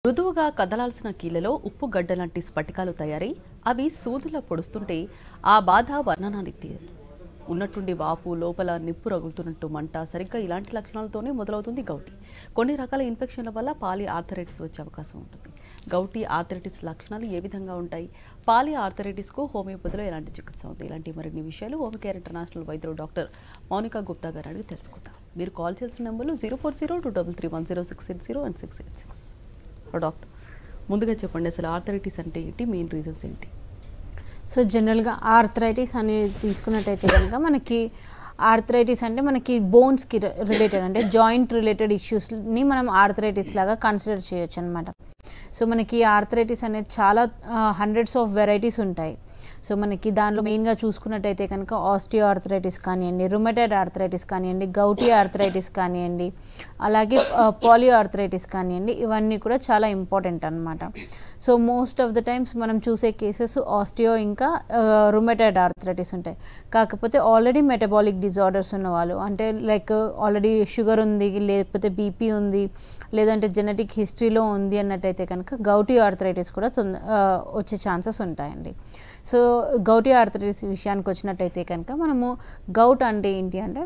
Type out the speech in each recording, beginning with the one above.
మృదువుగా కదలాల్సిన కీళ్లలో ఉప్పు గడ్డ లాంటి స్ఫటికాలు తయారై అవి సూదులా పొడుస్తుంటే ఆ బాధ వర్ణనానికి తీరదు. ఉన్నట్టుండి వాపు, లోపల నిప్పు రగులుతున్నట్టు మంట, సరిగ్గా ఇలాంటి లక్షణాలతోనే మొదలవుతుంది గౌటి. కొన్ని రకాల ఇన్ఫెక్షన్ల వల్ల పాలి ఆర్థరైటిస్ వచ్చే అవకాశం ఉంటుంది. గౌటి ఆర్థరైటిస్ లక్షణాలు ఏ విధంగా ఉంటాయి? పాలి ఆర్థరైటిస్కు హోమియోపతిలో ఎలాంటి చికిత్స ఉంది? ఇలాంటి మరిన్ని విషయాలు హోమియోకేర్ ఇంటర్నేషనల్ వైద్యులు డాక్టర్ మౌనికా గుప్తా గారు అడిగి తెలుసుకుందాం. మీరు కాల్ చేసిన నెంబర్లు 04023310680 and 686. డాక్టర్, ముందుగా చెప్పండి, అసలు ఆర్థరైటిస్ అంటే ఏంటి, మెయిన్ రీజన్స్ ఏంటి? సో జనరల్గా ఆర్థరైటిస్ అనేది తీసుకున్నట్టయితే కనుక మనకి ఆర్థరైటిస్ అంటే మనకి బోన్స్కి రిలేటెడ్ అంటే జాయింట్ రిలేటెడ్ ఇష్యూస్ని మనం ఆర్థరైటిస్ లాగా కన్సిడర్ చేయొచ్చు అనమాట. సో మనకి ఆర్థరైటిస్ అనేది చాలా హండ్రెడ్స్ ఆఫ్ వెరైటీస్ ఉంటాయి. సో మనకి దానిలో మెయిన్గా చూసుకున్నట్టయితే కనుక ఆస్టియో ఆర్థరైటిస్ కానివ్వండి, రుమటైడ్ ఆర్థరైటిస్ కానివ్వండి, గౌటీ ఆర్థరైటిస్ కానివ్వండి, అలాగే పాలియో ఆర్థరైటిస్ కానివ్వండి, ఇవన్నీ కూడా చాలా ఇంపార్టెంట్ అనమాట. So most of the times మనం చూసే కేసెస్ ఆస్టియో ఇంకా రుమటైడ్ ఆర్థరైటిస్ ఉంటాయి. కాకపోతే ఆల్రెడీ మెటబాలిక్ డిజార్డర్స్ ఉన్నవాళ్ళు, అంటే లైక్ ఆల్రెడీ షుగర్ ఉంది, లేకపోతే బీపీ ఉంది, లేదంటే జెనెటిక్ హిస్టరీలో ఉంది అన్నట్టయితే కనుక గౌటీ ఆర్థరైటిస్ కూడా వచ్చే ఛాన్సెస్ ఉంటాయండి. సో గౌటీ ఆర్థరైటిస్ విషయానికి వచ్చినట్టయితే కనుక మనము గౌట్ అంటే ఏంటి అంటే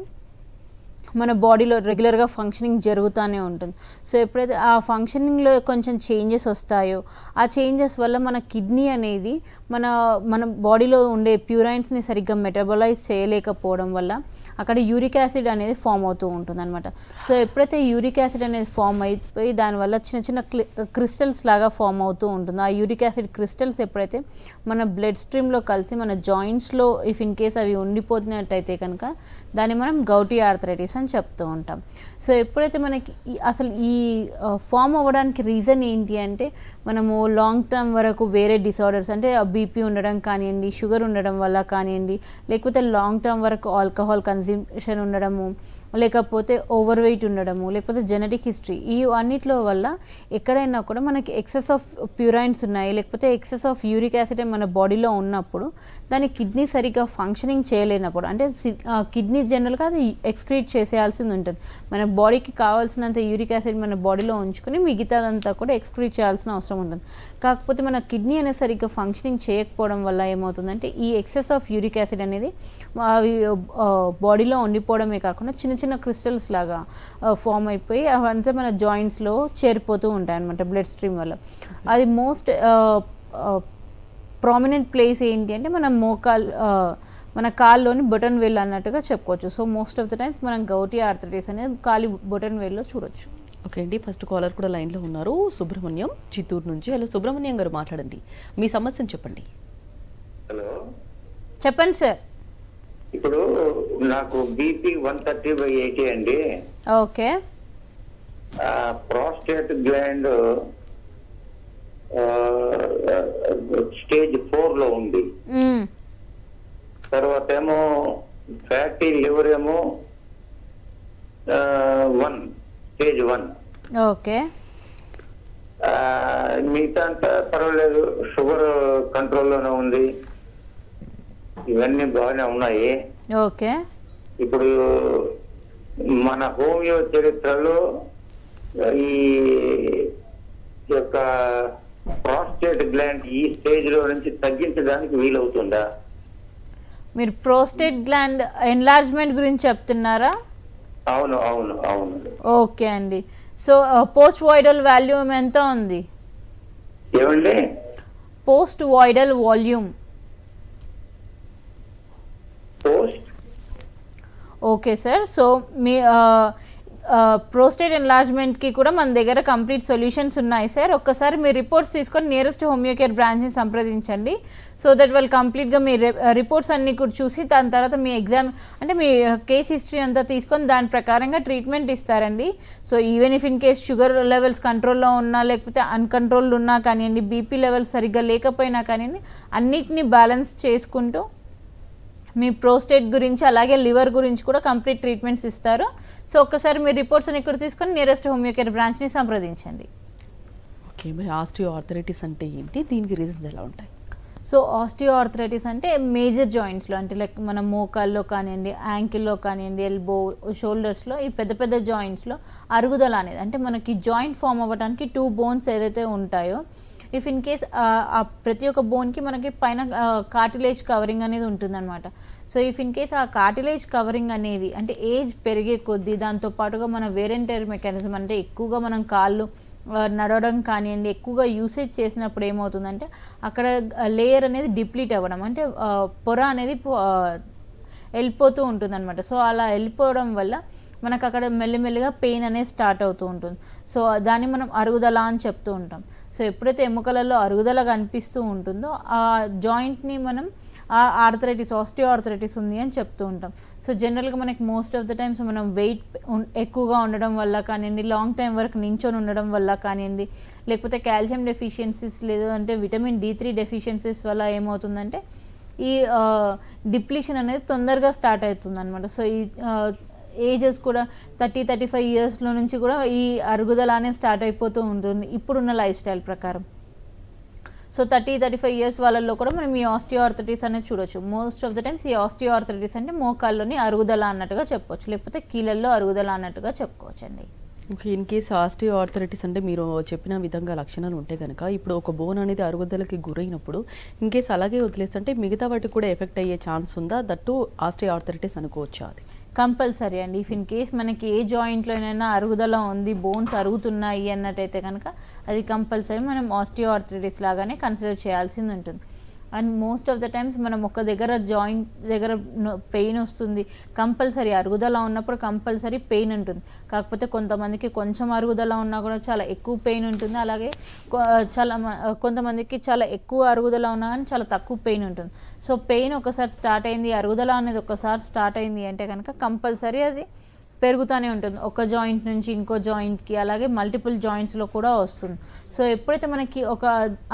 మన బాడీలో రెగ్యులర్గా ఫంక్షనింగ్ జరుగుతూనే ఉంటుంది. సో ఎప్పుడైతే ఆ ఫంక్షనింగ్లో కొంచెం చేంజెస్ వస్తాయో ఆ చేంజెస్ వల్ల మన కిడ్నీ అనేది మన బాడీలో ఉండే ప్యూరైన్స్ని సరిగ్గా మెటబలైజ్ చేయలేకపోవడం వల్ల అక్కడ యూరిక్ యాసిడ్ అనేది ఫామ్ అవుతూ ఉంటుంది అనమాట. సో ఎప్పుడైతే యూరిక్ యాసిడ్ అనేది ఫామ్ అయిపోయి దానివల్ల చిన్న చిన్న క్రిస్టల్స్ లాగా ఫామ్ అవుతూ ఉంటుందో ఆ యూరిక్ యాసిడ్ క్రిస్టల్స్ ఎప్పుడైతే మన బ్లడ్ స్ట్రీమ్లో కలిసి మన జాయింట్స్లో ఇఫ్ ఇన్ కేస్ అవి ఉండిపోతున్నట్టయితే కనుక దాన్ని మనం గౌటీ ఆర్థరైటిస్ అని చెప్తూ ఉంటాం. సో ఎప్పుడైతే మనకి అసలు ఈ ఫామ్ అవ్వడానికి రీజన్ ఏంటి అంటే మనము లాంగ్ టర్మ్ వరకు వేరే డిసార్డర్స్ అంటే బీపీ ఉండడం కానివ్వండి, షుగర్ ఉండడం వల్ల కానివ్వండి, లేకపోతే లాంగ్ టర్మ్ వరకు ఆల్కహాల్ కన్సంప్షన్ ఉండడము, లేకపోతే ఓవర్ వెయిట్ ఉండడము, లేకపోతే జెనెటిక్ హిస్టరీ, ఈ అన్నిట్లో వల్ల ఎక్కడైనా కూడా మనకి ఎక్సెస్ ఆఫ్ ప్యూరైన్స్ ఉన్నాయి, లేకపోతే ఎక్సెస్ ఆఫ్ యూరిక్ యాసిడ్ మన బాడీలో ఉన్నప్పుడు దాని కిడ్నీ సరిగ్గా ఫంక్షనింగ్ చేయలేనప్పుడు, అంటే కిడ్నీ జనరల్గా అది ఎక్స్క్రీట్ చేసేయాల్సింది ఉంటుంది. మన బాడీకి కావాల్సినంత యూరిక్ యాసిడ్ మన బాడీలో ఉంచుకొని మిగతాదంతా కూడా ఎక్స్క్రీట్ చేయాల్సిన అవసరం ఉంటుంది. కాకపోతే మన కిడ్నీ అనేది సరిగ్గా ఫంక్షనింగ్ చేయకపోవడం వల్ల ఏమవుతుందంటే ఈ ఎక్సెస్ ఆఫ్ యూరిక్ యాసిడ్ అనేది బాడీలో ఉండిపోవడమే కాకుండా చిన్న చిన్న క్రిస్టల్స్ లాగా ఫామ్ అయిపోయి అవంతా మన జాయింట్స్లో చేరిపోతూ ఉంటాయి అన్నమాట బ్లడ్ స్ట్రీమ్ వల్ల. అది మోస్ట్ ప్రామినెంట్ ప్లేస్ ఏంటి అంటే మన కాల్లోని బొటన్ వేల్ అన్నట్టుగా చెప్పుకోవచ్చు. So most of the times మనం గౌటీ ఆర్థరైటిస్ అనేది కాలి బొటన్ వేల్లో చూడొచ్చు. ఓకే అండి, ఫస్ట్ కాలర్ కూడా లైన్లో ఉన్నారు, సుబ్రహ్మణ్యం చిత్తూరు నుంచి. హలో సుబ్రహ్మణ్యం గారు, మాట్లాడండి, మీ సమస్యను చెప్పండి. హలో, చెప్పండి సార్. ఇప్పుడు నాకు బీపీ 130/80 అండి. ఓకే. ప్రాస్టేట్ గ్లాండ్ స్టేజ్ 4 లో ఉంది. తర్వాత ఏమో ఫ్యాటీ లివర్ ఏమో స్టేజ్ 1. ఓకే. మిగతా అంతా పర్వాలేదు, షుగర్ కంట్రోల్లోనే ఉంది, ఇవన్నీ బాగానే ఉన్నాయి. ఓకే. ఇప్పుడు మన హోమియో చరిత్రలో ఈ యొక్క ప్రాస్టేట్ గ్లాండ్ ఈ స్టేజ్ లో నుంచి తగ్గించడానికి వీలవుతుందా? మీరు ప్రోస్టేట్ గ్లాండ్ ఎన్లార్జ్మెంట్ గురించి చెప్తున్నారా? అవును అవును అవును. ఓకే అండి. సో పోస్ట్ వాయిడల్ వాల్యూమ్ ఎంత ఉంది? ఏమండి? Post voidal volume. Okay sir. So మీ ప్రోస్టేట్ ఎన్లార్జ్మెంట్కి కూడా మన దగ్గర కంప్లీట్ సొల్యూషన్స్ ఉన్నాయి సార్. ఒక్కసారి మీ రిపోర్ట్స్ తీసుకొని నియరెస్ట్ హోమియోకేర్ బ్రాంచ్ని సంప్రదించండి. సో దట్ వాళ్ళు కంప్లీట్గా మీ రిపోర్ట్స్ అన్నీ కూడా చూసి దాని తర్వాత మీ ఎగ్జామ్ అంటే మీ కేస్ హిస్టరీ అంతా తీసుకొని దాని ప్రకారంగా ట్రీట్మెంట్ ఇస్తారండి. So even if in case sugar levels కంట్రోల్లో ఉన్నా, లేకపోతే అన్కంట్రోల్డ్ ఉన్నా కానివ్వండి, బీపీ లెవెల్స్ సరిగ్గా లేకపోయినా కానివ్వండి, అన్నిటినీ బ్యాలెన్స్ చేసుకుంటూ మీ ప్రోస్టేట్ గురించి అలాగే లివర్ గురించి కూడా కంప్లీట్ ట్రీట్మెంట్స్ ఇస్తారు. సో ఒక్కసారి మీ రిపోర్ట్స్ అని ఇక్కడ తీసుకొని నియరెస్ట్ హోమియోకేర్ బ్రాంచ్ని సంప్రదించండి. ఓకే, మరి ఆస్టియో ఆర్థరైటిస్ అంటే ఏంటి, దీనికి రీజన్స్ ఎలా ఉంటాయి? సో ఆస్టియో ఆర్థరైటిస్ అంటే మేజర్ జాయింట్స్లో, అంటే లైక్ మన మోకాల్లో కానివ్వండి, యాంకిల్లో కానివ్వండి, ఎల్బో, షోల్డర్స్లో, ఈ పెద్ద పెద్ద జాయింట్స్లో అరుగుదల అనేది, అంటే మనకి జాయింట్ ఫామ్ అవ్వడానికి 2 బోన్స్ ఏదైతే ఉంటాయో, ఇఫ్ ఇన్ కేస్ ప్రతి ఒక్క బోన్కి మనకి పైన కార్టిలేజ్ కవరింగ్ అనేది ఉంటుందన్నమాట. సో ఇఫ్ ఇన్ కేస్ ఆ కార్టిలేజ్ కవరింగ్ అనేది అంటే ఏజ్ పెరిగే కొద్దీ దాంతోపాటుగా మన వేర్ అండ్ టెయిర్ మెకానిజం, అంటే ఎక్కువగా మనం కాళ్ళు నడవడం కానివ్వండి ఎక్కువగా యూసేజ్ చేసినప్పుడు ఏమవుతుందంటే అక్కడ లేయర్ అనేది డిప్లీట్ అవ్వడం, అంటే పొర అనేది వెళ్ళిపోతూ ఉంటుంది అనమాట. సో అలా వెళ్ళిపోవడం వల్ల మనకు అక్కడ మెల్లిమెల్లిగా పెయిన్ అనేది స్టార్ట్ అవుతూ ఉంటుంది. సో దాన్ని మనం అరుగుదల అని చెప్తూ ఉంటాం. సో ఎప్పుడైతే ఎముకలలో అరుగుదల కనిపిస్తూ ఉంటుందో ఆ జాయింట్ని మనం ఆర్థరైటిస్, ఆస్టియో ఆర్థరైటిస్ ఉంది అని చెప్తూ ఉంటాం. సో జనరల్గా మనకి మోస్ట్ ఆఫ్ ద టైమ్స్ మనం వెయిట్ ఎక్కువగా ఉండడం వల్ల కానివ్వండి, లాంగ్ టైం వరకు నించొని ఉండడం వల్ల కానివ్వండి, లేకపోతే కాల్షియం డెఫిషియన్సీస్ లేదు అంటే విటమిన్ D3 డెఫిషియన్సీస్ వల్ల ఏమవుతుందంటే ఈ డిప్లీషన్ అనేది తొందరగా స్టార్ట్ అవుతుంది అనమాట. సో ఈ ఏజెస్ కూడా 30-35 ఇయర్స్లో నుంచి కూడా ఈ అరుగుదల అనేది స్టార్ట్ అయిపోతూ ఉంటుంది ఇప్పుడున్న లైఫ్ స్టైల్ ప్రకారం. సో 30-35 ఇయర్స్ వాళ్ళల్లో కూడా మనం ఈ ఆస్టియో ఆర్థరైటిస్ అనేది చూడొచ్చు. మోస్ట్ ఆఫ్ ద టైమ్స్ ఈ ఆస్టియో ఆర్థరైటిస్ అంటే మోకాల్లోని అరుగుదల అన్నట్టుగా చెప్పొచ్చు, లేకపోతే కీళ్ళల్లో అరుగుదల అన్నట్టుగా చెప్పుకోవచ్చు అండి. Okay, in case osteo arthritis అంటే మీరు చెప్పిన విధంగా లక్షణాలు ఉంటే కనుక ఇప్పుడు ఒక బోన్ అనేది అరుగుదలకి గురైనప్పుడు ఇన్ కేస్ అలాగే వదిలేస్తుంటే మిగతా వాటికి కూడా ఎఫెక్ట్ అయ్యే ఛాన్స్ ఉందా? దట్టు ఆస్టియో ఆర్థరైటిస్ అనుకోవచ్చా? అది కంపల్సరీ అండి. ఇఫ్ ఇన్ కేస్ మనకి ఏ జాయింట్లోనైనా అరుగుదల ఉంది, బోన్స్ అరుగుతున్నాయి అన్నట్టయితే కనుక అది కంపల్సరీ మనం ఆస్టియో ఆర్థరైటిస్ లాగానే కన్సిడర్ చేయాల్సింది ఉంటుంది. And most of the times మనం ఒక దగ్గర జాయింట్ దగ్గర పెయిన్ వస్తుంది, కంపల్సరీ అరుగుదల ఉన్నప్పుడు కంపల్సరీ పెయిన్ ఉంటుంది. కాకపోతే కొంతమందికి కొంచెం అరుగుదల ఉన్నా కూడా చాలా ఎక్కువ పెయిన్ ఉంటుంది, అలాగే కొంతమందికి చాలా ఎక్కువ అరుగుదల ఉన్నా కానీ చాలా తక్కువ పెయిన్ ఉంటుంది. సో పెయిన్ ఒకసారి స్టార్ట్ అయింది, అరుగుదల అనేది ఒకసారి స్టార్ట్ అయింది అంటే కనుక కంపల్సరీ అది పెరుగుతూనే ఉంటుంది, ఒక జాయింట్ నుంచి ఇంకో జాయింట్కి, అలాగే మల్టిపుల్ జాయింట్స్లో కూడా వస్తుంది. సో ఎప్పుడైతే మనకి ఒక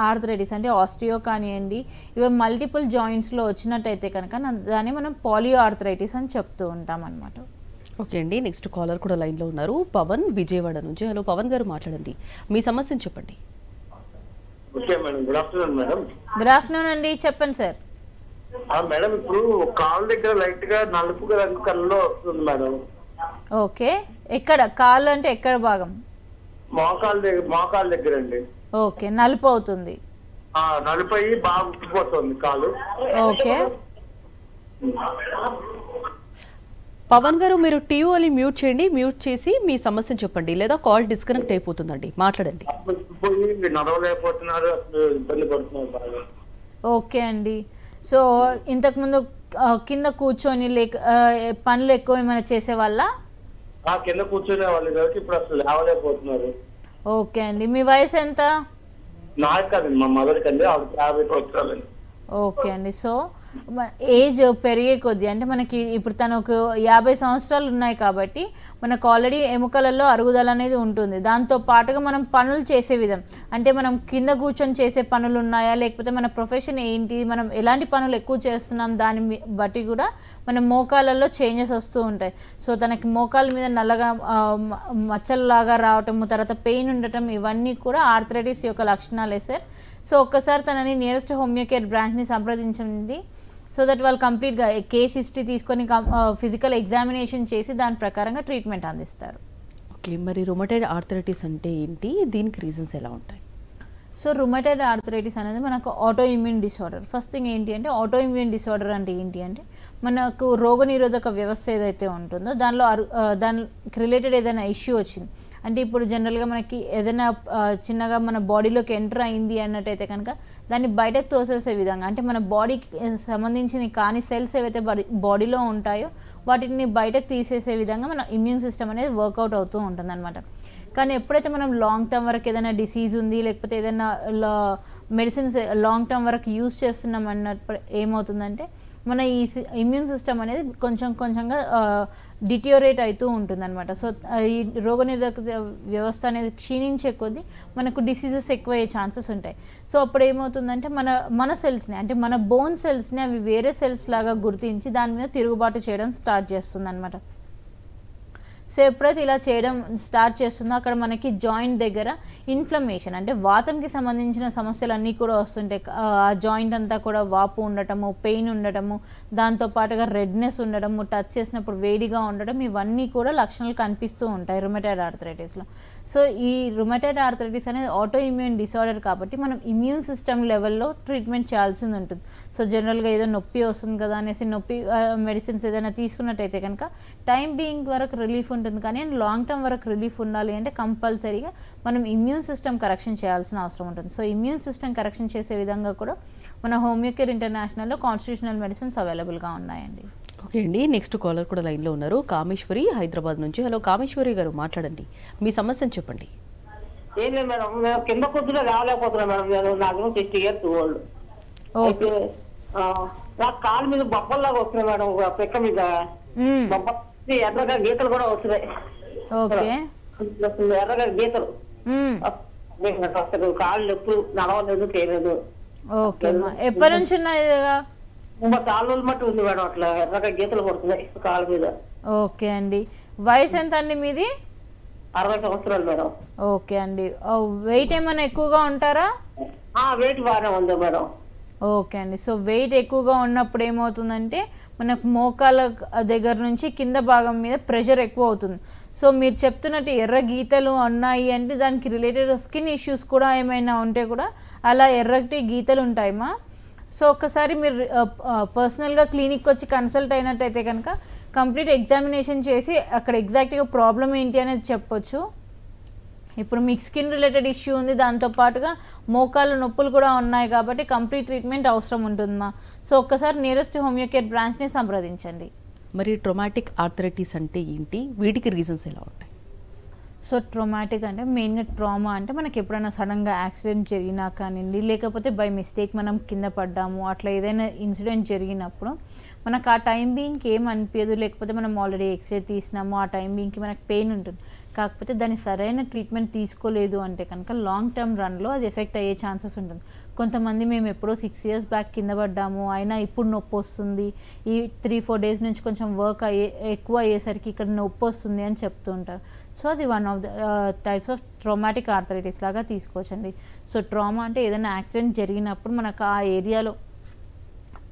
ఆర్థరైటిస్ అంటే ఆస్టియో కానివ్వండి ఇవి మల్టిపుల్ జాయింట్స్లో వచ్చినట్టయితే కనుక దాన్ని మనం పాలియో ఆర్థరైటిస్ అని చెప్తూ ఉంటాం అన్నమాట. ఓకే అండి, నెక్స్ట్ కాలర్ కూడా లైన్లో ఉన్నారు, పవన్ విజయవాడ నుంచి. హలో పవన్ గారు, మాట్లాడండి, మీ సమస్యను చెప్పండి. Okay madam, good afternoon madam. Good afternoon అండి, చెప్పండి సార్. మేడం ఇప్పుడు కాళ్ళ దగ్గర లైట్ గా నలుపు రంగు కళ్ళలో వస్తుంది మేడం. ఓకే, ఎక్కడ కాళ్ళు అంటే ఎక్కడ భాగం? మోకాళ్ళ దగ్గర అండి. ఓకే, నలుపు అవుతుంది. నలుపు అయ్యి బాగా ఉప్పిపోతుంది కాలు. ఓకే పవన్ గారు, మీరు టీవీ మ్యూట్ చేయండి, మ్యూట్ చేసి మీ సమస్యను చెప్పండి, లేదా కాల్ డిస్కనెక్ట్ అయిపోతుందండి, మాట్లాడండి. నడవలేకపోతున్నారు, ఇబ్బంది పడుతున్నారు బాగా. ఓకే అండి, సో ఇంతకుముందు కింద కూర్చొని లేక పనులు ఎక్కువ ఏమైనా చేసేవాళ్ళ? కింద కూర్చొనే వాళ్ళు కాబట్టి ఇప్పుడు అసలు లేవలేకపోతున్నారు. ఓకే అండి, మీ వయసు ఎంత? నాకు కాదండి, మా మదర్కి అండి, ఆవిడ 50 సంవత్సరాలండి. ఓకే అండి, సో ఏజ్ పెరిగే కొద్దీ అంటే మనకి ఇప్పుడు తనకు 50 సంవత్సరాలు ఉన్నాయి కాబట్టి మనకు ఆల్రెడీ ఎముకలలో అరుగుదల అనేది ఉంటుంది. దాంతో పాటుగా మనం పనులు చేసే విధం, అంటే మనం కింద కూర్చొని చేసే పనులు ఉన్నాయా, లేకపోతే మన ప్రొఫెషన్ ఏంటి, మనం ఎలాంటి పనులు ఎక్కువ చేస్తున్నాం దాన్ని బట్టి కూడా మన మోకాళ్ళల్లో చేంజెస్ వస్తూ ఉంటాయి. సో తనకి మోకాళ్ళ మీద నల్లగా మచ్చల్లాగా రావటము, తర్వాత పెయిన్ ఉండటం, ఇవన్నీ కూడా ఆర్థరైటిస్ యొక్క లక్షణాలే సార్. సో ఒక్కసారి తనని నియరెస్ట్ హోమియో కేర్ బ్రాంచ్ని సంప్రదించండి, సో దట్ వాళ్ళు కంప్లీట్గా కేస్ హిస్టరీ తీసుకొని ఫిజికల్ ఎగ్జామినేషన్ చేసి దాని ప్రకారంగా ట్రీట్మెంట్ అందిస్తారు. ఓకే, మరి రుమటైడ్ ఆర్థరైటిస్ అంటే ఏంటి, దీనికి రీజన్స్ ఎలా ఉంటాయి? సో రుమటైడ్ ఆర్థరైటిస్ అనేది మనకు auto immune disorder. First thing ఏంటి అంటే ఆటో ఇమ్యూన్ డిసార్డర్ అంటే ఏంటి అంటే మనకు రోగనిరోధక వ్యవస్థ ఏదైతే ఉంటుందో దానికి రిలేటెడ్ ఏదైనా ఇష్యూ వచ్చింది అంటే ఇప్పుడు జనరల్గా మనకి ఏదైనా చిన్నగా మన బాడీలోకి ఎంటర్ అయింది అన్నట్టయితే కనుక దాన్ని బయటకు తోసేసే విధంగా, అంటే మన బాడీకి సంబంధించిన కానీ సెల్స్ ఏవైతే బాడీలో ఉంటాయో వాటిని బయటకు తీసేసే విధంగా మన ఇమ్యూన్ సిస్టమ్ అనేది వర్కౌట్ అవుతూ ఉంటుంది అనమాట. కానీ ఎప్పుడైతే మనం లాంగ్ టర్మ్ వరకు ఏదైనా డిసీజ్ ఉంది, లేకపోతే ఏదైనా మెడిసిన్స్ లాంగ్ టర్మ్ వరకు యూజ్ చేస్తున్నాం అన్నప్పుడు ఏమవుతుందంటే మన ఈ ఇమ్యూన్ సిస్టమ్ అనేది కొంచెంగా డిటియోరేట్ అవుతూ ఉంటుంది అనమాట. సో ఈ రోగనిరోధక వ్యవస్థ అనేది క్షీణించే కొద్దీ మనకు డిసీజెస్ ఎక్కువయ్యే ఛాన్సెస్ ఉంటాయి. సో అప్పుడు ఏమవుతుందంటే మన సెల్స్ని, అంటే మన బోన్ సెల్స్ని అవి వేరే సెల్స్ లాగా గుర్తించి దాని మీద తిరుగుబాటు చేయడం స్టార్ట్ చేస్తుంది అనమాట. సో ఎప్పుడైతే ఇలా చేయడం స్టార్ట్ చేస్తుందో అక్కడ మనకి జాయింట్ దగ్గర ఇన్ఫ్లమేషన్ అంటే వాతంకి సంబంధించిన సమస్యలన్నీ కూడా వస్తుంటాయి. ఆ జాయింట్ అంతా కూడా వాపు ఉండటము, పెయిన్ ఉండటము, దాంతోపాటుగా రెడ్నెస్ ఉండటము, టచ్ చేసినప్పుడు వేడిగా ఉండడం, ఇవన్నీ కూడా లక్షణాలు కనిపిస్తూ ఉంటాయి రుమటాయిడ్ ఆర్థరైటిస్లో. సో ఈ రుమటాయిడ్ ఆర్థరైటిస్ అనేది ఆటో ఇమ్యూన్ డిసార్డర్ కాబట్టి మనం ఇమ్యూన్ సిస్టమ్ లెవెల్లో ట్రీట్మెంట్ చేయాల్సింది ఉంటుంది. సో జనరల్గా ఏదో నొప్పి వస్తుంది కదా అనేసి నొప్పి మెడిసిన్స్ ఏదైనా తీసుకున్నట్టయితే కనుక టైం బీయింగ్ వరకు రిలీఫ్ ఉంటుంది, కానీ లాంగ్ టర్మ్ వరకు రిలీఫ్ ఉండాలి అంటే కంపల్సరీగా మనం ఇమ్యూన్ సిస్టమ్ కరెక్షన్ చేయాల్సిన అవసరం ఉంటుంది. సో ఇమ్యూన్ సిస్టమ్ కరెక్షన్ చేసే విధంగా కూడా మన హోమియోకేర్ ఇంటర్నేషనల్లో కాన్స్టిట్యూషనల్ మెడిసిన్స్ అవైలబుల్గా ఉన్నాయండి. ఓకే అండి, నెక్స్ట్ కాలర్ కూడా లైన్లో ఉన్నారు. కామేశ్వరి హైదరాబాద్ నుంచి. హలో కామేశ్వరి గారు, మాట్లాడండి, మీ సమస్యను చెప్పండి. ఏం లేదు మేడం, మేము కింద కూర్చుని రాలేకపోతున్నాం మేడం. నేను నాకు 60 years old. అయితే నాకు కాలు మీద బొబ్బల్లాగా వస్తున్నాయి మేడం, పెక్క మీద బొబ్బ ఎర్రగా గీతలు కూడా వస్తున్నాయి. ఎర్రగా గీతలు అసలు కాళ్ళు ఎప్పుడు నడవలేదు, చేయలేదు. ఎప్పటి నుంచి ఉన్నాయి? 4 రోజులు మట్టి ఉంది మేడం, అట్లా ఎర్రగా గీతలు పడుతున్నాయి కాళ్ళ మీద. ఓకే అండి, వయసు ఎంత అండి మీది? 60 సంవత్సరాలు మేడం. ఓకే అండి, వెయిట్ ఏమైనా ఎక్కువగా ఉంటారా? వెయిట్ బాగానే ఉంది మేడం. ఓకే అండి, సో వెయిట్ ఎక్కువగా ఉన్నప్పుడు ఏమవుతుందంటే మనకు మోకాల దగ్గర నుంచి కింద భాగం మీద ప్రెషర్ ఎక్కువ అవుతుంది. సో మీరు చెప్తున్నట్టు ఎర్ర గీతలు ఉన్నాయి అంటే దానికి రిలేటెడ్ స్కిన్ ఇష్యూస్ కూడా ఏమైనా ఉంటే కూడా అలా ఎర్రటి గీతలు ఉంటాయమ్మా. సో ఒక్కసారి మీరు పర్సనల్గా క్లినిక్కి వచ్చి కన్సల్ట్ అయినట్టయితే కనుక కంప్లీట్ ఎగ్జామినేషన్ చేసి అక్కడ ఎగ్జాక్ట్గా ప్రాబ్లం ఏంటి అనేది చెప్పొచ్చు. ఇప్పుడు మీకు స్కిన్ రిలేటెడ్ ఇష్యూ ఉంది, దాంతోపాటుగా మోకాళ్ళ నొప్పులు కూడా ఉన్నాయి కాబట్టి కంప్లీట్ ట్రీట్మెంట్ అవసరం ఉంటుందమ్మా. సో ఒక్కసారి నియరెస్ట్ హోమియోకేర్ బ్రాంచ్ని సంప్రదించండి. మరి ట్రోమాటిక్ ఆర్థరైటిస్ అంటే ఏంటి, వీటికి రీజన్స్ ఎలా ఉంటాయి? సో ట్రోమాటిక్ అంటే మెయిన్గా ట్రామా అంటే మనకి ఎప్పుడైనా సడన్గా యాక్సిడెంట్ జరిగినా కానివ్వండి, లేకపోతే బై మిస్టేక్ మనం కింద పడ్డాము, అట్లా ఏదైనా ఇన్సిడెంట్ జరిగినప్పుడు మనకు ఆ టైం బీయింగ్కి ఏం అనిపించదు, లేకపోతే మనం ఆల్రెడీ ఎక్స్రే తీసినాము, ఆ టైం బీయింగ్కి మనకు పెయిన్ ఉంటుంది. కాకపోతే దాని సరైన ట్రీట్మెంట్ తీసుకోలేదు అంటే కనుక లాంగ్ టర్మ్ రన్లో అది ఎఫెక్ట్ అయ్యే ఛాన్సెస్ ఉంటుంది. కొంతమంది మేము ఎప్పుడో 6 years బ్యాక్ కింద పడ్డాము, అయినా ఇప్పుడు నొప్పి వస్తుంది, ఈ 3-4 days నుంచి కొంచెం వర్క్ ఎక్కువ అయ్యేసరికి ఇక్కడ నొప్పి వస్తుంది అని చెప్తూ ఉంటారు. సో అది one of the types of traumatic arthritis లాగా తీసుకోవచ్చండి. సో ట్రామా అంటే ఏదైనా యాక్సిడెంట్ జరిగినప్పుడు మనకు ఆ ఏరియాలో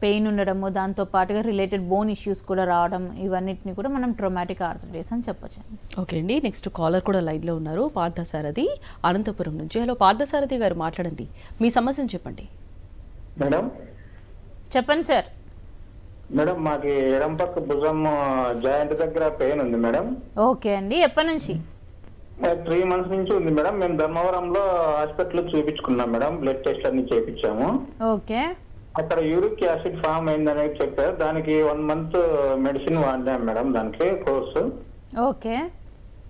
పెయిన్ ఉండడము, దాంతోపాటుగా రిలేటెడ్ బోన్ ఇష్యూస్ కూడా రావడం, ఇవన్నిటిని కూడా మనం ట్రోమాటిక్ ఆర్థరైటిస్ అని చెప్పొచ్చు. ఓకే అండి, నెక్స్ట్ కాలర్ కూడా లైన్లో ఉన్నారు. పార్థసారథి అనంతపురం నుంచి. హలో పార్థసారథి గారు, మాట్లాడండి, మీ సమస్యను చెప్పండి. మేడం చెప్పండి సార్. మేడం మాకు ఎడం పక్క భుజం జాయింట్ దగ్గర పెయిన్ ఉంది మేడం. ఓకే అండి, ఎప్పటి నుంచి? 3 months నుంచి ఉంది మేడం. మేము ధర్మవరంలో హాస్పిటల్లో చూపించుకున్నాం మేడం, బ్లడ్ టెస్ట్ అన్ని చేయించాము. ఓకే, అక్కడ యూరిక్ యాసిడ్ ఫామ్ అయిందని చెప్పారు. దానికి 1 month మెడిసిన్ వాడినాం మేడం, దానికి కోర్సు. ఓకే,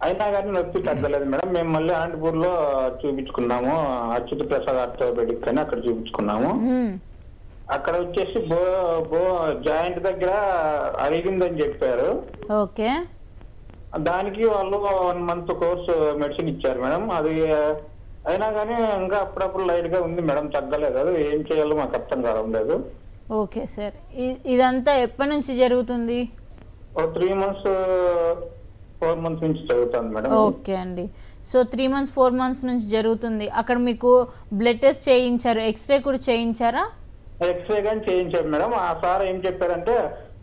అయినా కానీ నొప్పి తగ్గలేదు మేడం. మేము మళ్ళీ అనంతపూర్లో చూపించుకున్నాము, అచ్యుత ప్రసాద్ ఆర్థోపెడిక్ అని అక్కడ చూపించుకున్నాము. అక్కడ వచ్చేసి జాయింట్ దగ్గర అరిగిందని చెప్పారు. ఓకే, దానికి వాళ్ళు 1 month కోర్సు మెడిసిన్ ఇచ్చారు మేడం. అది అయినా కానీ ఇంకా అప్పుడప్పుడు లైట్ గా ఉంది మేడం, తగ్గలేదు. అది ఏం చేయాలో మాకు అర్థం కావడం లేదు. ఓకే సార్, ఇదంతా ఎప్పటి నుంచి జరుగుతుంది? 3 months 4 months నుంచి జరుగుతుంది మేడం. ఓకే అండి, సో 3 months 4 months నుంచి జరుగుతుంది. అక్కడ మీకు బ్లడ్ టెస్ట్ చేయించారు, ఎక్స్రే కూడా చేయించారా? ఎక్స్రే కానీ చేయించారు మేడం. ఆ సార్ ఏం చెప్పారంటే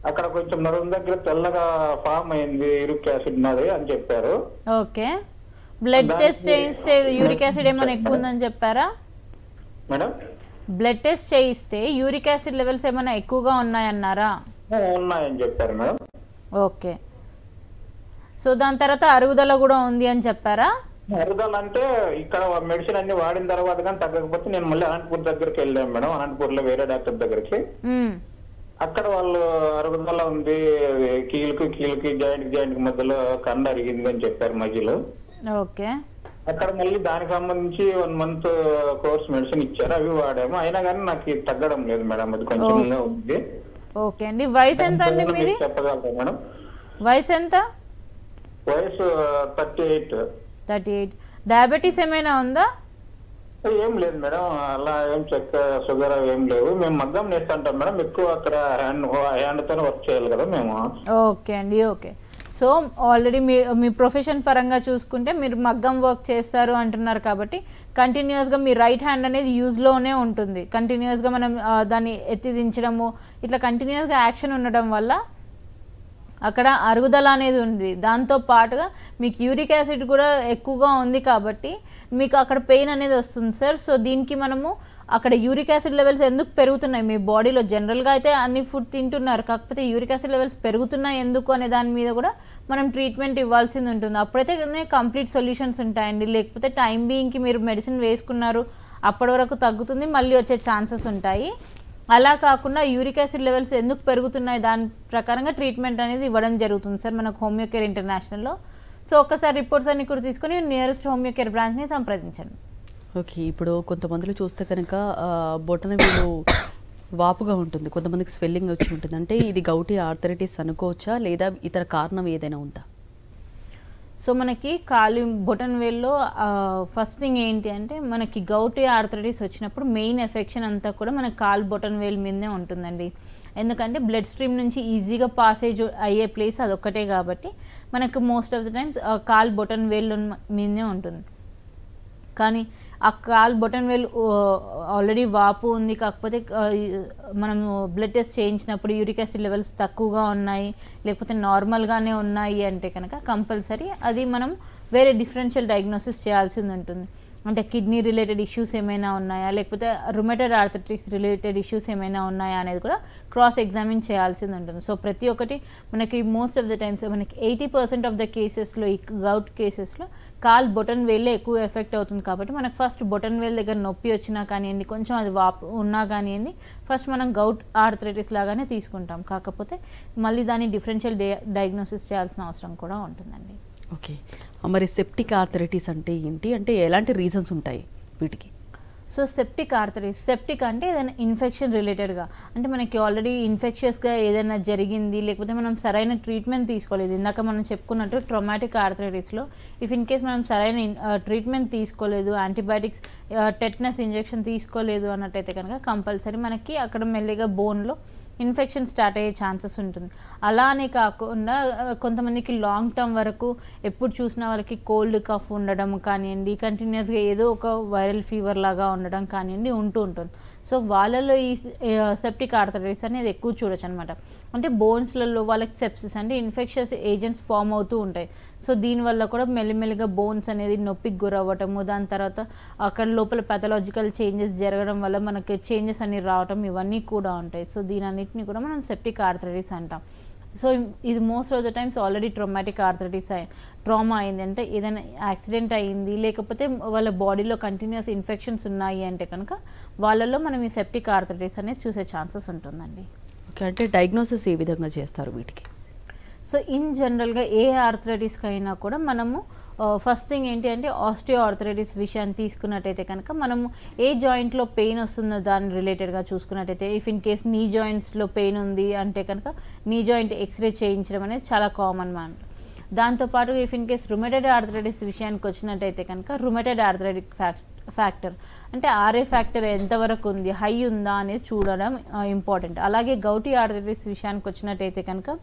అక్కడ కొంచెం నడుము దగ్గర తెల్లగా ఫామ్ అయింది, యూరిక్ యాసిడ్ ఉన్నది అని చెప్పారు. ఓకే, బ్లడ్ టెస్ట్ చేయిస్తే యూరిక్ యాసిడ్ ఏమైనా ఎక్కువ ఉందని చెప్పారా మేడం? బ్లడ్ టెస్ట్ చేయిస్తే యూరిక్ యాసిడ్ లెవెల్స్ ఏమైనా ఎక్కువగా ఉన్నాయన్నారా? ఉన్నాయని చెప్పారు మేడం. ఓకే, సో దాని తర్వాత అరుగుదల కూడా ఉంది అని చెప్పారా? అరుగుదల అంటే ఇక్కడ మెడిసిన్ అన్ని వాడిన తర్వాత కానీ తగ్గకపోతే నేను మళ్ళీ అనంతపూర్ దగ్గరికి వెళ్ళాను మేడం. అనంతపూర్ లో వేరే డాక్టర్ దగ్గరికి. అక్కడ వాళ్ళు అరుగుదల ఉంది, కీలుకి జాయింట్ మధ్యలో కండ అరిగింది అని చెప్పారు మధ్యలో. ఓకే, అక్కడ మళ్ళీ దానికి సంబంధించి 1 month కోర్స్ మెడిసిన్ ఇచ్చారు, అవి వాడాము. అయినా కానీ నాకు తగ్గడం లేదు మేడం, అది కొంచెం ఉంది. ఓకే అండి, వయసు ఎంత అండి మీది? చెప్పగలరా మేడం? వయసు ఎంత? వయసు 38. డయాబెటీస్ ఏమైనా ఉందా? ఏం లేదు మేడం, అలా ఏం షుగర్ ఏం లేవు. మేము మగ్గం నేస్తుంటాం మేడం, ఎక్కువ అక్కడ హ్యాండ్ తోనే వర్క్ చేయాలి కదా మేము. ఓకే అండి, ఓకే. సో ఆల్రెడీ మీ ప్రొఫెషన్ పరంగా చూసుకుంటే మీరు మగ్గం వర్క్ చేస్తారు అంటున్నారు కాబట్టి కంటిన్యూస్గా మీ రైట్ హ్యాండ్ అనేది యూజ్లోనే ఉంటుంది. కంటిన్యూస్గా మనం దాన్ని ఎత్తి దించడము ఇట్లా కంటిన్యూస్గా యాక్షన్ ఉండడం వల్ల అక్కడ అరుగుదల అనేది ఉంది. దాంతో పాటుగా మీకు యూరిక్ యాసిడ్ కూడా ఎక్కువగా ఉంది కాబట్టి మీకు అక్కడ పెయిన్ అనేది వస్తుంది సార్. సో దీనికి మనము అక్కడ యూరిక్ యాసిడ్ లెవెల్స్ ఎందుకు పెరుగుతున్నాయి మీ బాడీలో, జనరల్గా అయితే అన్ని ఫుడ్ తింటున్నారు, కాకపోతే యూరిక్ యాసిడ్ లెవెల్స్ పెరుగుతున్నాయి ఎందుకు అనే దాని మీద కూడా మనం ట్రీట్మెంట్ ఇవ్వాల్సింది ఉంటుంది. అప్పుడైతే కంప్లీట్ సొల్యూషన్స్ ఉంటాయండి. లేకపోతే టైం బీయింగ్కి మీరు మెడిసిన్ వేసుకున్నారు, అప్పటి వరకు తగ్గుతుంది, మళ్ళీ వచ్చే ఛాన్సెస్ ఉంటాయి. అలా కాకుండా యూరిక్ యాసిడ్ లెవెల్స్ ఎందుకు పెరుగుతున్నాయి దాని ప్రకారంగా ట్రీట్మెంట్ అనేది ఇవ్వడం జరుగుతుంది సార్ మనకు హోమియో కేర్ ఇంటర్నేషనల్లో. సో ఒక్కసారి రిపోర్ట్స్ అన్ని కూడా తీసుకొని నియరెస్ట్ హోమియో కేర్ బ్రాంచ్ని సంప్రదించండి. ఓకే, ఇప్పుడు కొంతమందిలో చూస్తే కనుక బొటన వేలు వాపుగా ఉంటుంది, కొంతమందికి స్వెల్లింగ్ వచ్చి ఉంటుంది. అంటే ఇది గౌటీ ఆర్థరైటిస్ అనుకోవచ్చా లేదా ఇతర కారణం ఏదైనా ఉందా? సో మనకి కాలు బొటన్ వేల్లో ఫస్ట్ థింగ్ ఏంటి అంటే మనకి గౌటీ ఆర్థరైటిస్ వచ్చినప్పుడు మెయిన్ ఎఫెక్షన్ అంతా కూడా మన కాలు బొటన్ వేల్ మీదనే ఉంటుందండి. ఎందుకంటే బ్లడ్ స్ట్రీమ్ నుంచి ఈజీగా పాసేజ్ అయ్యే ప్లేస్ అదొక్కటే కాబట్టి మనకు మోస్ట్ ఆఫ్ ద టైమ్స్ కాలు బొటన్ వేల్ మీదనే ఉంటుంది. కానీ ఆ కాలు బొటన్ వేల్ ఆల్రెడీ వాపు ఉంది, కాకపోతే మనము బ్లడ్ టెస్ట్ చేయించినప్పుడు యూరిక్ యాసిడ్ లెవెల్స్ తక్కువగా ఉన్నాయి లేకపోతే నార్మల్గానే ఉన్నాయి అంటే కనుక కంపల్సరీ అది మనం వేరే డిఫరెన్షియల్ డయాగ్నోసిస్ చేయాల్సింది ఉంటుంది. అంటే కిడ్నీ రిలేటెడ్ ఇష్యూస్ ఏమైనా ఉన్నాయా లేకపోతే రుమటైడ్ ఆర్థరైటిస్ రిలేటెడ్ ఇష్యూస్ ఏమైనా ఉన్నాయా అనేది కూడా క్రాస్ ఎగ్జామిన్ చేయాల్సింది ఉంటుంది. సో ప్రతి ఒక్కటి మనకి మోస్ట్ ఆఫ్ ద టైమ్స్ మనకి 80% ఆఫ్ ద కేసెస్లో ఈ గౌట్ కేసెస్లో కాల్ బొటన్ వేలే ఎక్కువ ఎఫెక్ట్ అవుతుంది. కాబట్టి మనకు ఫస్ట్ బొటన్ వేల్ దగ్గర నొప్పి వచ్చినా కానివ్వండి, కొంచెం అది వాపు ఉన్నా కానివ్వండి, ఫస్ట్ మనం గౌట్ ఆర్థరైటిస్ లాగానే తీసుకుంటాం. కాకపోతే మళ్ళీ దాన్ని డిఫరెన్షియల్ డయాగ్నోసిస్ చేయాల్సిన అవసరం కూడా ఉంటుందండి. ఓకే, మరి సెప్టిక్ ఆర్థరైటిస్ అంటే ఏంటి, అంటే ఎలాంటి రీజన్స్ ఉంటాయి వీటికి? సో సెప్టిక్ ఆర్థరైటిస్, సెప్టిక్ అంటే ఏదైనా ఇన్ఫెక్షన్ రిలేటెడ్గా, అంటే మనకి ఆల్రెడీ ఇన్ఫెక్షియస్గా ఏదైనా జరిగింది లేకపోతే మనం సరైన ట్రీట్మెంట్ తీసుకోలేదు. ఇందాక మనం చెప్పుకున్నట్టు ట్రామాటిక్ ఆర్థరైటిస్లో ఇఫ్ ఇన్ కేస్ మనం సరైన ట్రీట్మెంట్ తీసుకోలేదు, యాంటీబయాటిక్స్ టెటనస్ ఇంజెక్షన్ తీసుకోలేదు అన్నట్టయితే కనుక కంపల్సరీ మనకి అక్కడ మెల్లిగా బోన్లో ఇన్ఫెక్షన్ స్టార్ట్ అయ్యే ఛాన్సెస్ ఉంటుంది. అలానే కాకుండా కొంతమందికి లాంగ్ టర్మ్ వరకు ఎప్పుడు చూసినా వాళ్ళకి కోల్డ్ కఫ్ ఉండడం కానివ్వండి, కంటిన్యూస్గా ఏదో ఒక వైరల్ ఫీవర్ లాగా ఉండడం కానివ్వండి ఉంటూ ఉంటుంది. సో వాళ్ళలో ఈ సెప్టిక్ ఆర్థరైటిస్ అనేది ఎక్కువ చూడొచ్చు అనమాట. అంటే బోన్స్లలో వాళ్ళకి సెప్సిస్ అంటే ఇన్ఫెక్షన్స్ ఏజెంట్స్ ఫామ్ అవుతూ ఉంటాయి. సో దీనివల్ల కూడా మెల్లిమెల్లిగా బోన్స్ అనేది నొప్పికి గురవ్వటము, దాని తర్వాత అక్కడ లోపల పెథలాజికల్ చేంజెస్ జరగడం వల్ల మనకి చేంజెస్ అన్ని రావటం ఇవన్నీ కూడా ఉంటాయి. సో దీనన్నిటిని కూడా మనం సెప్టిక్ ఆర్థరైటిస్ అంటాం. సో ఇది most of the times already traumatic arthritis trauma అయింది అంటే ఏదైనా యాక్సిడెంట్ అయ్యింది లేకపోతే వాళ్ళ బాడీలో కంటిన్యూస్ ఇన్ఫెక్షన్స్ ఉన్నాయి అంటే కనుక వాళ్ళలో మనం ఈ సెప్టిక్ ఆర్థరైటిస్ అనేది చూసే ఛాన్సెస్ ఉంటుందండి. ఓకే, అంటే డయాగ్నోసిస్ ఏ విధంగా చేస్తారు వీటికి? సో ఇన్ జనరల్గా ఏ ఆర్థరైటిస్కి అయినా కూడా మనము ఫస్ట్ థింగ్ ఏంటి అంటే ఆస్టియో ఆర్థరైటిస్ విషయాన్ని తీసుకున్నట్టయితే కనుక మనము ఏ జాయింట్లో పెయిన్ వస్తుందో దాని రిలేటెడ్గా చూసుకున్నట్టయితే ఇఫ్ ఇన్ కేస్ నీ జాయింట్స్లో పెయిన్ ఉంది అంటే కనుక నీ జాయింట్ ఎక్స్రే చేయించడం అనేది చాలా కామన్ మాట. దాంతోపాటు if in case rheumatoid arthritis విషయానికి వచ్చినట్టయితే కనుక రుమటైడ్ ఆర్థరైటిక్ ఫ్యాక్టర్ అంటే ఆర్ఏ ఫ్యాక్టర్ ఎంతవరకు ఉంది, హై ఉందా అనేది చూడడం ఇంపార్టెంట్. అలాగే గౌటీ ఆర్థరైటిస్ విషయానికి వచ్చినట్టయితే కనుక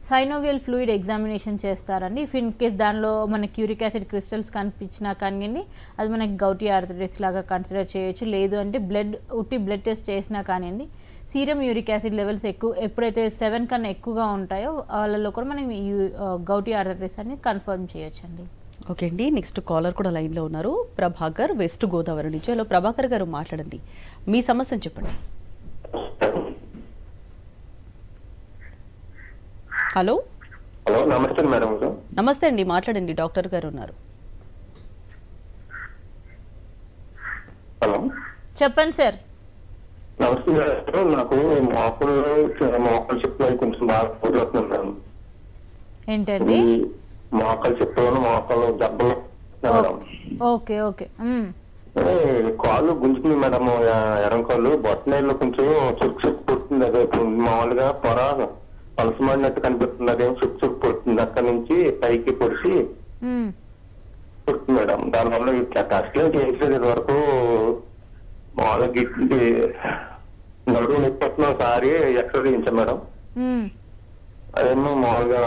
సైనోవియల్ ఫ్లూయిడ్ ఎగ్జామినేషన్ చేస్తారండి. ఇఫ్ ఇన్ కేస్ దానిలో మనకి యూరిక్ యాసిడ్ క్రిస్టల్స్ కనిపించినా కానివ్వండి అది మనకి గౌటీ ఆర్థరైటిస్ లాగా కన్సిడర్ చేయొచ్చు. లేదు అంటే బ్లడ్ టెస్ట్ చేసినా కానివ్వండి సీరం యూరిక్ యాసిడ్ లెవెల్స్ ఎప్పుడైతే 7 కన్నా ఎక్కువగా ఉంటాయో వాళ్ళలో కూడా మనం ఈ గౌటీ ఆర్థరైటిస్ అని కన్ఫర్మ్ చేయొచ్చండి. ఓకే అండి, నెక్స్ట్ కాలర్ కూడా లైన్లో ఉన్నారు, ప్రభాకర్, వెస్ట్ గోదావరి నుంచి. హలో ప్రభాకర్ గారు, మాట్లాడండి, మీ సమస్యను చెప్పండి. హలో హలో, నమస్తే మేడం. నమస్తే అండి, మాట్లాడండి, డాక్టర్ గారు ఉన్నారు. హలో, చెప్పండి సార్. నమస్తే మేడం, నాకు మోకాలు చెప్పులు కొంచెం బాగా పోతుంది మేడం. ఏంటండి? మోకాలు చెప్పులు, మోకాలు దెబ్బలు మేడం. Okay okay. కాళ్ళు గుంజుతుంది మేడం, ఎడంకాళ్ళు బొట్టనైల్లో కొంచెం చుక్కు పుడుతుంది. అదే మామూలుగా పొర పలసమాడినట్టు కనిపిస్తుంది, అదేమో చుక్కు పుడుతుంది, అక్కడి నుంచి పైకి పొడిచి పుడుతుంది మేడం. దానివల్ల ఇట్లా కష్టం చేసేది ఇది వరకు మామూలుగా గిట్టి నడువు నొప్పి ఒకసారి ఎక్స్రే చేయించాం మేడం. అదేమో మామూలుగా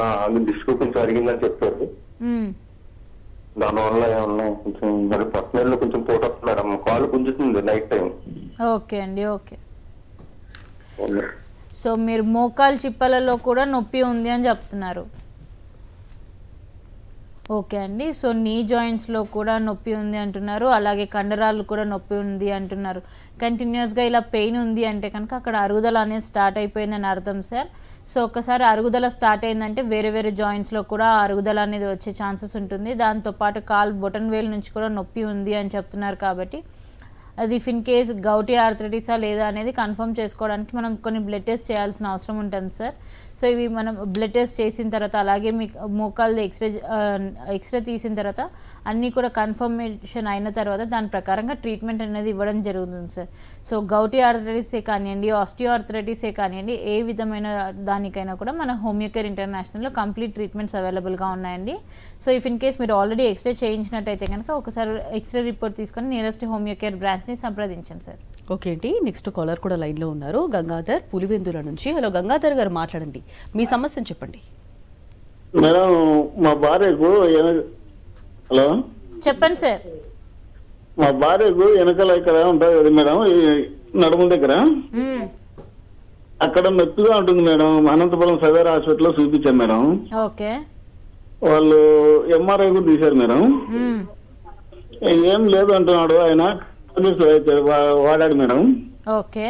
డిస్క్ కొంచెం అరిగిందని చెప్పారు. మ్మ్. దానివల్ల ఏమన్నా కొంచెం మరి పర్సనల్ కొంచెం పోటొస్తుంది మేడం, కాలు గుంజుతుంది నైట్ టైం. ఓకే అండి, ఓకే. సో మీరు మోకాలు చిప్పలలో కూడా నొప్పి ఉంది అని చెప్తున్నారు. ఓకే అండి. సో నీ జాయింట్స్లో కూడా నొప్పి ఉంది అంటున్నారు, అలాగే కండరాలు కూడా నొప్పి ఉంది అంటున్నారు. కంటిన్యూస్గా ఇలా పెయిన్ ఉంది అంటే కనుక అక్కడ అరుగుదల అనేది స్టార్ట్ అయిపోయిందని అర్థం సార్. సో ఒకసారి అరుగుదల స్టార్ట్ అయిందంటే వేరే వేరే జాయింట్స్లో కూడా అరుగుదల అనేది వచ్చే ఛాన్సెస్ ఉంటుంది. దాంతోపాటు కాల్ బొటన్ వేలు నుంచి కూడా నొప్పి ఉంది అని చెప్తున్నారు. కాబట్టి అది ఇఫ్ ఇన్ కేస్ గౌటీ ఆర్థరైటిసా లేదా అనేది కన్ఫర్మ్ చేసుకోవడానికి మనం కొన్ని బ్లడ్ టెస్ట్ చేయాల్సిన అవసరం ఉంటుంది సార్. సో ఇవి మనం బ్లడ్ టెస్ట్ చేసిన తర్వాత అలాగే మీ మోకాలు ఎక్స్రే తీసిన తర్వాత అన్నీ కూడా కన్ఫర్మేషన్ అయిన తర్వాత దాని ప్రకారంగా ట్రీట్మెంట్ అనేది ఇవ్వడం జరుగుతుంది సార్. సో గౌటీ ఆర్థరైటిసే కానివ్వండి, ఆస్టియో ఆర్థరైటిసే కానివ్వండి, ఏ విధమైన దానికైనా కూడా మన హోమియోకేర్ ఇంటర్నేషనల్లో కంప్లీట్ ట్రీట్మెంట్స్ అవైలబుల్గా ఉన్నాయండి. సో ఇఫ్ ఇన్ కేస్ మీరు ఆల్రెడీ ఎక్స్రే చేయించినట్టయితే కనుక ఒకసారి ఎక్స్రే రిపోర్ట్ తీసుకొని నియరెస్ట్ హోమియోకేర్ బ్రాంచ్ని సంప్రదించండి సార్. ఓకే అండి. నెక్స్ట్ కాలర్ కూడా లైన్లో ఉన్నారు, గంగాధర్ పులివెందుల నుంచి. హలో గంగాధర్ గారు, మాట్లాడండి, మీ సమస్యను చెప్పండి. మేడం మా భార్యకు హలో చెప్పండి సార్. మా భార్యకు వెనకాల ఇక్కడ ఉంటుంది కదా మేడం, ఈ నడుము దగ్గర అక్కడ నొప్పిగా ఉంటుంది మేడం. అనంతపురం సదర్ హాస్పిటల్లో చూపించాం మేడం. ఓకే. వాళ్ళు ఎంఆర్ఐ కూడా తీశారు మేడం. ఏం లేదు అంటున్నాడు ఆయన. వాడాడు మేడం, ఓకే.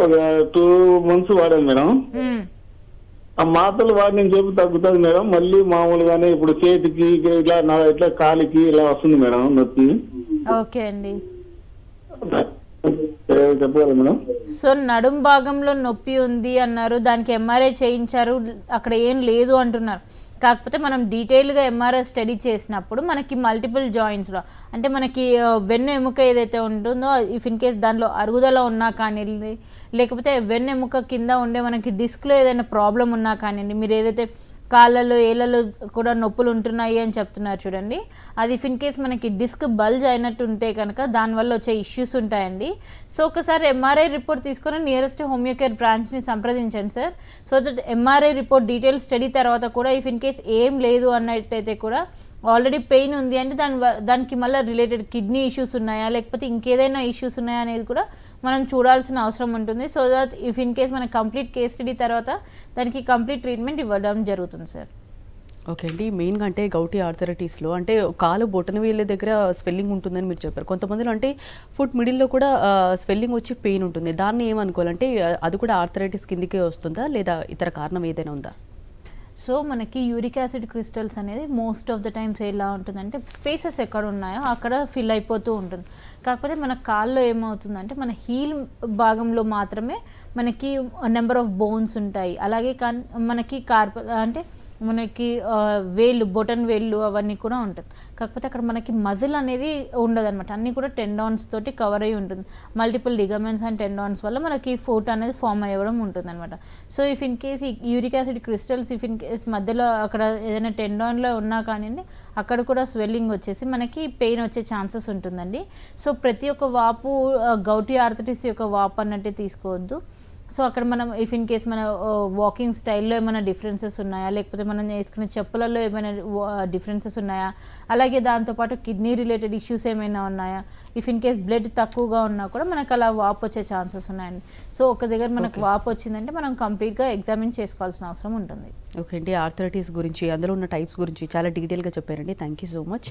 ఒక 2 months వాడాడు మేడం. ఆ మాత్రలు వాడిని చెప్పి తగ్గుతుంది మేడం. మళ్ళీ మామూలుగానే ఇప్పుడు చేతికి ఇట్లా కాలికి ఇలా వస్తుంది మేడం నొప్పి. ఓకే అండి. చెప్పగలరు మేడం? సో నడుం భాగంలో నొప్పి ఉంది అన్నారు, దానికి ఎంఆర్ఐ చేయించారు, అక్కడ ఏం లేదు అంటున్నారు. కాకపోతే మనం డీటెయిల్గా ఎంఆర్ఐ స్టడీ చేసినప్పుడు మనకి మల్టిపుల్ జాయింట్స్లో అంటే మనకి వెన్ను ఎముక ఏదైతే ఉంటుందో ఇఫ్ ఇన్ కేస్ దానిలో అరుగుదల ఉన్నా కానీ, లేకపోతే వెన్ను ఎముక కింద ఉండే మనకి డిస్క్లో ఏదైనా ప్రాబ్లం ఉన్నా కానివ్వండి, మీరు ఏదైతే కాళ్ళలో ఏళ్ళలో కూడా నొప్పులు ఉంటున్నాయి అని చెప్తున్నారు చూడండి, అది ఇఫ్ ఇన్ కేస్ మనకి డిస్క్ బల్జ్ అయినట్టు ఉంటే కనుక దానివల్ల వచ్చే ఇష్యూస్ ఉంటాయండి. సో ఒకసారి ఎంఆర్ఐ రిపోర్ట్ తీసుకొని నియరెస్ట్ హోమియోకేర్ బ్రాంచ్ని సంప్రదించండి sir. So that MRI report detail study తర్వాత కూడా ఇఫ్ ఇన్ కేస్ ఏం లేదు అన్నట్టయితే కూడా ఆల్రెడీ పెయిన్ ఉంది అంటే దానికి మళ్ళీ రిలేటెడ్ కిడ్నీ ఇష్యూస్ ఉన్నాయా లేకపోతే ఇంకేదైనా ఇష్యూస్ ఉన్నాయా అనేది కూడా మనం చూడాల్సిన అవసరం ఉంటుంది. So that if in case మన కంప్లీట్ కేస్ స్టడీ తర్వాత దానికి కంప్లీట్ ట్రీట్మెంట్ ఇవ్వడం జరుగుతుంది సార్. ఓకే అండి. మెయిన్గా అంటే గౌటీ ఆర్థరైటిస్లో అంటే కాలు బొటన వేళ్ళ దగ్గర స్వెల్లింగ్ ఉంటుందని మీరు చెప్పారు. కొంతమందిలో అంటే ఫుట్ మిడిల్లో కూడా స్వెల్లింగ్ వచ్చి పెయిన్ ఉంటుంది. దాన్ని ఏమనుకోవాలంటే అది కూడా ఆర్థరైటిస్ కిందికే వస్తుందా లేదా ఇతర కారణం ఏదైనా ఉందా? సో మనకి యూరిక్ యాసిడ్ క్రిస్టల్స్ అనేది మోస్ట్ ఆఫ్ ద టైమ్స్ ఎలా ఉంటుందంటే స్పేసెస్ ఎక్కడ ఉన్నాయో అక్కడ ఫిల్ అయిపోతూ ఉంటుంది. కాకపోతే మన కాల్లో ఏమవుతుందంటే మన హీల్ భాగంలో మాత్రమే మనకి నెంబర్ ఆఫ్ బోన్స్ ఉంటాయి. అలాగే మనకి అంటే మనకి వేళ్ళు బొటన్ వేళ్ళు అవన్నీ కూడా ఉంటుంది. కాకపోతే అక్కడ మనకి మజిల్ అనేది ఉండదు అనమాట, అన్నీ కూడా టెండాన్స్ తోటి కవర్ అయ్యి ఉంటుంది. మల్టిపుల్ లిగమెంట్స్ అండ్ టెండాన్స్ వల్ల మనకి ఫుట్ అనేది ఫామ్ అవ్వడం ఉంటుంది అనమాట. సో ఇఫ్ ఇన్ కేస్ ఈ uric acid crystals if in case మధ్యలో అక్కడ ఏదైనా టెండాన్లో ఉన్నా కానీ అక్కడ కూడా స్వెల్లింగ్ వచ్చేసి మనకి పెయిన్ వచ్చే ఛాన్సెస్ ఉంటుందండి. సో ప్రతి ఒక్క వాపు గౌటీ ఆర్థరైటిస్ యొక్క వాపు అన్నట్టే తీసుకోవద్దు. సో అక్కడ మనం ఇఫ్ ఇన్ కేస్ మన వాకింగ్ స్టైల్లో ఏమైనా డిఫరెన్సెస్ ఉన్నాయా లేకపోతే మనం వేసుకునే చెప్పులలో ఏమైనా డిఫరెన్సెస్ ఉన్నాయా, అలాగే దాంతోపాటు కిడ్నీ రిలేటెడ్ ఇష్యూస్ ఏమైనా ఉన్నాయా, ఇఫ్ ఇన్ కేస్ బ్లడ్ తక్కువగా ఉన్నా కూడా మనకు అలా వాపు వచ్చే ఛాన్సెస్ ఉన్నాయండి. సో ఒక దగ్గర మనకు వాపు వచ్చిందంటే మనం కంప్లీట్గా ఎగ్జామిన్ చేసుకోవాల్సిన అవసరం ఉంటుంది. ఓకే అండి. ఆర్థరైటిస్ గురించి అందులో ఉన్న టైప్స్ గురించి చాలా డీటెయిల్గా చెప్పారండి. Thank you so much.